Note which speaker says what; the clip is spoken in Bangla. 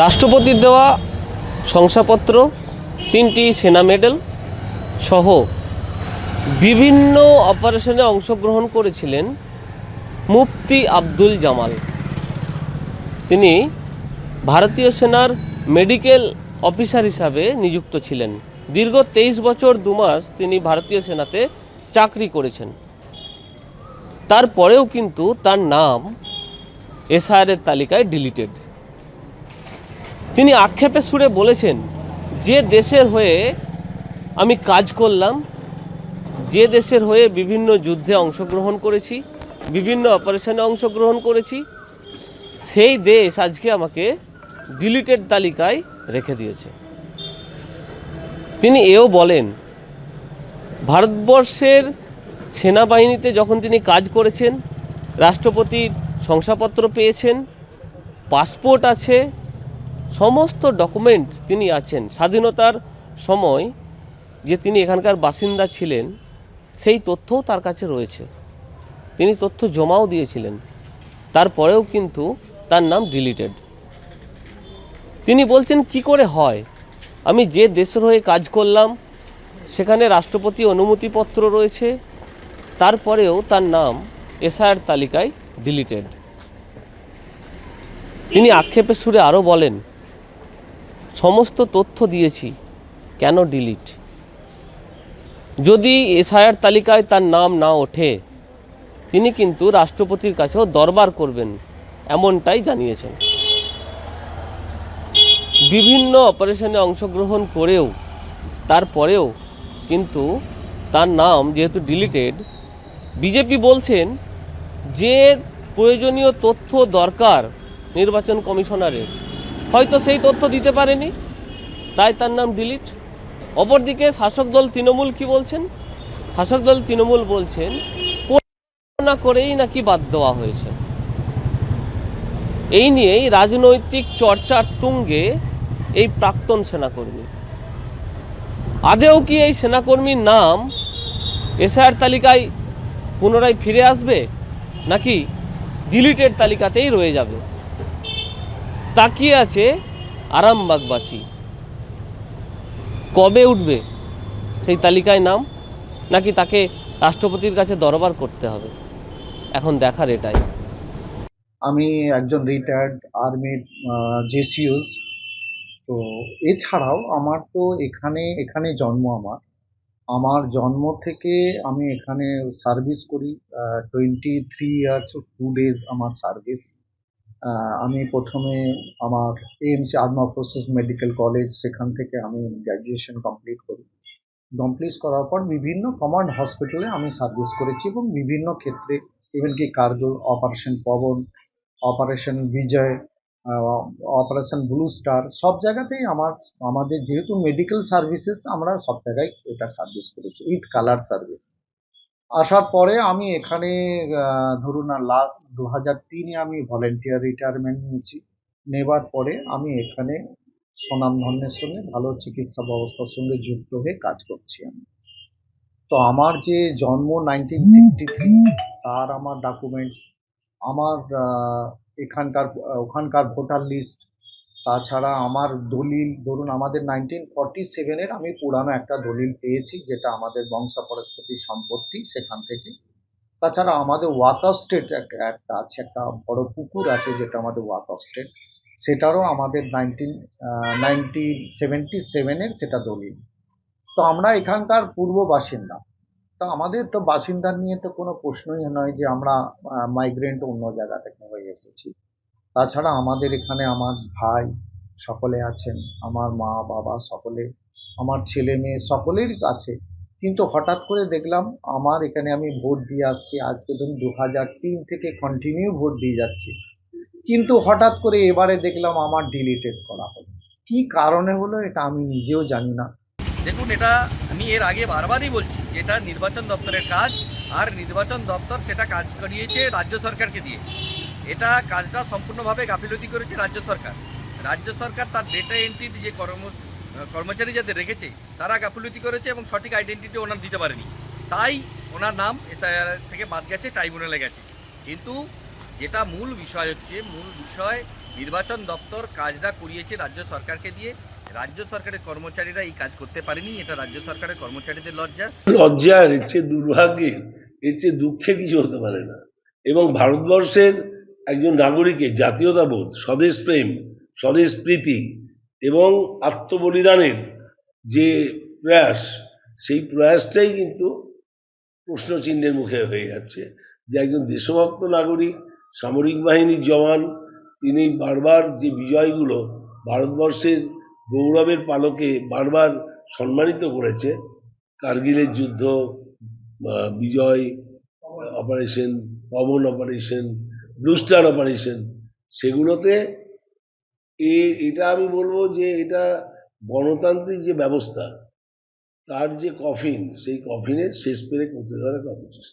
Speaker 1: রাষ্ট্রপতির দেওয়া শংসাপত্র, 3টি সেনা মেডেল সহ বিভিন্ন অপারেশনে অংশগ্রহণ করেছিলেন মুফতি আব্দুল জামাল। তিনি ভারতীয় সেনার মেডিকেল অফিসার হিসাবে নিযুক্ত ছিলেন। দীর্ঘ 23 বছর 2 মাস তিনি ভারতীয় সেনাতে চাকরি করেছেন। তারপরেও কিন্তু তার নাম এসআইআরের তালিকায় ডিলিটেড। তিনি আক্ষেপের সুরে বলেছেন, যে দেশের হয়ে আমি কাজ করলাম, যে দেশের হয়ে বিভিন্ন যুদ্ধে অংশগ্রহণ করেছি, বিভিন্ন অপারেশনে অংশগ্রহণ করেছি, সেই দেশ আজকে আমাকে ডিলিটেড তালিকায় রেখে দিয়েছে। তিনি এও বলেন, ভারতবর্ষের সেনাবাহিনীতে যখন তিনি কাজ করেছেন, রাষ্ট্রপতির শংসাপত্র পেয়েছেন, পাসপোর্ট আছে, সমস্ত ডকুমেন্ট তিনি আছেন। স্বাধীনতার সময় যে তিনি এখানকার বাসিন্দা ছিলেন সেই তথ্যও তার কাছে রয়েছে, তিনি তথ্য জমাও দিয়েছিলেন। তারপরেও কিন্তু তার নাম ডিলিটেড। তিনি বলছেন, কি করে হয়, আমি যে দেশের হয়ে কাজ করলাম সেখানে রাষ্ট্রপতি অনুমতিপত্র রয়েছে, তারপরেও তার নাম এসআইআর তালিকায় ডিলিটেড। তিনি আক্ষেপের সুরে আরও বলেন, সমস্ত তথ্য দিয়েছি, কেন ডিলিট? যদি এসআইআর তালিকায় তার নাম না ওঠে, তিনি কিন্তু রাষ্ট্রপতির কাছেও দরবার করবেন, এমনটাই জানিয়েছেন। বিভিন্ন অপারেশনে অংশগ্রহণ করেও তারপরেও কিন্তু তার নাম যেহেতু ডিলিটেড, বিজেপি বলছেন যে প্রয়োজনীয় তথ্য দরকার নির্বাচন কমিশনারের, হয়তো সেই তথ্য দিতে পারেনি, তাই তার নাম ডিলিট। অপরদিকে শাসক দল তৃণমূল কি বলছেন? শাসক দল তৃণমূল বলছেন না করেই নাকি বাদ দেওয়া হয়েছে। এই নিয়েই রাজনৈতিক চর্চার তুঙ্গে এই প্রাক্তন সেনাকর্মী। আদেও কি এই সেনাকর্মীর নাম এসআইআর তালিকায় পুনরায় ফিরে আসবে, নাকি ডিলিটেড তালিকাতেই রয়ে যাবে? তাকিয়ে আছে আরামবাগবাসী, কবে উঠবে সেই তালিকায় নাম, নাকি তাকে রাষ্ট্রপতির কাছে দরবার করতে হবে? এখন দেখার এটাই।
Speaker 2: আমি একজন রিটায়ার্ড আর্মির জেসিওস। তো এছাড়াও আমার তো এখানে জন্ম। আমার জন্ম থেকে আমি এখানে সার্ভিস করি। 23 ইয়ার্স 2 ডেজ আমার সার্ভিস। আমি প্রথমে আমার AMC armed forces medical college, সেখান থেকে আমি গ্র্যাজুয়েশন কমপ্লিট করি। কমপ্লিট করার পর বিভিন্ন কমান্ড হসপিটালে আমি সার্ভিস করেছি এবং বিভিন্ন ক্ষেত্রে, ইভেন কি কার্গিল, অপারেশন পবন, অপারেশন বিজয়, অপারেশন ব্লু স্টার, সব জায়গাতেই আমাদের যেহেতু মেডিকেল সার্ভিসেস, আমরা সব জায়গায় এটা সার্ভিস করেছি উইথ কালার সার্ভিস। আসার পরে আমি এখানে ধরুন 2003-এ আমি ভলেন্টিয়ার রিটায়ারমেন্ট নিয়েছি। নেবার পরে আমি এখানে স্বনামধন্যের সঙ্গে ভালো চিকিৎসা ব্যবস্থার সঙ্গে যুক্ত হয়ে কাজ করছি আমি। তো আমার যে জন্ম 1963, তার আমার ডকুমেন্টস, আমার ওখানকার ভোটার লিস্ট, তাছাড়া আমার দলিল, ধরুন আমাদের 1947-এর আমি পুরানো একটা দলিল পেয়েছি, যেটা আমাদের বংশপরস্পতি সম্পত্তি, সেখান থেকে। তাছাড়া আমাদের ওয়াক অফ স্টেট একটা আছে, একটা বড় পুকুর আছে যেটা আমাদের ওয়াক অফ স্টেট, সেটারও আমাদের 1977-এর সেটা দলিল। তো আমরা এখানকার পূর্ব বাসিন্দা। তো আমাদের তো বাসিন্দা নিয়ে তো কোনো প্রশ্নই নয় যে আমরা মাইগ্রেন্ট অন্য জায়গা থেকে হয়ে এসেছি। তাছাড়া আমাদের এখানে আমার ভাই সকলে আছেন, আমার মা বাবা সকলে, আমার ছেলে মেয়ে সকলেরই আছে। কিন্তু হঠাৎ করে দেখলাম, আমার এখানে আমি ভোট দিয়ে আসছি, আজকে ধরুন 2003 থেকে কন্টিনিউ ভোট দিয়ে যাচ্ছি, কিন্তু হঠাৎ করে এবারে দেখলাম আমার ডিলিটেড করা হলো। কি কারণে হলো এটা আমি নিজেও জানি না।
Speaker 3: দেখুন, এটা আমি এর আগে বারবারই বলছি, এটা নির্বাচন দপ্তরের কাজ, আর নির্বাচন দপ্তর সেটা কাজ করিয়েছে রাজ্য সরকারকে দিয়ে। এটা কাজটা সম্পূর্ণভাবে গাফিলতি করেছে রাজ্য সরকার। রাজ্য সরকার তার ডেটা এন্ট্রির যে কর্মচারী যাদের রেখেছে তারা গাফিলতি করেছে এবং সঠিক আইডেন্টিটি ওনার দিতে পারেনি, তাই ওনার নাম এসআইআর থেকে বাদ গেছে, ট্রাইব্যুনালে গেছে। কিন্তু যেটা মূল বিষয় হচ্ছে, মূল বিষয় নির্বাচন দপ্তর কাজটা করিয়েছে রাজ্য সরকারকে দিয়ে। রাজ্য সরকারের কর্মচারীরা এই কাজ করতে পারেনি, এটা রাজ্য সরকারের কর্মচারীদের লজ্জা।
Speaker 4: লজ্জার, এর চেয়ে দুর্ভাগ্যের, এর চেয়ে দুঃখের কিছু হতে পারে না। এবং ভারতবর্ষের একজন নাগরিকের জাতীয়তাবোধ, স্বদেশ প্রেম, স্বদেশ প্রীতি এবং আত্মবলিদানের যে প্রয়াস, সেই প্রয়াসটাই কিন্তু প্রশ্নচিহ্নের মুখে হয়ে যাচ্ছে। যে একজন দেশভক্ত নাগরিক, সামরিক বাহিনীর জওয়ান, তিনি বারবার যে বিজয়গুলো ভারতবর্ষের গৌরবের পালকে বারবার সম্মানিত করেছে, কার্গিলের যুদ্ধ, Vijay operation, Pawan operation, blue star operation, সেগুলোতে এটা আমি বলবো যে এটা গণতান্ত্রিক যে ব্যবস্থা, তার যে কফিন, সেই কফিনের শেষ পেরে করতে দেওয়ার একটা অপচেষ্টা।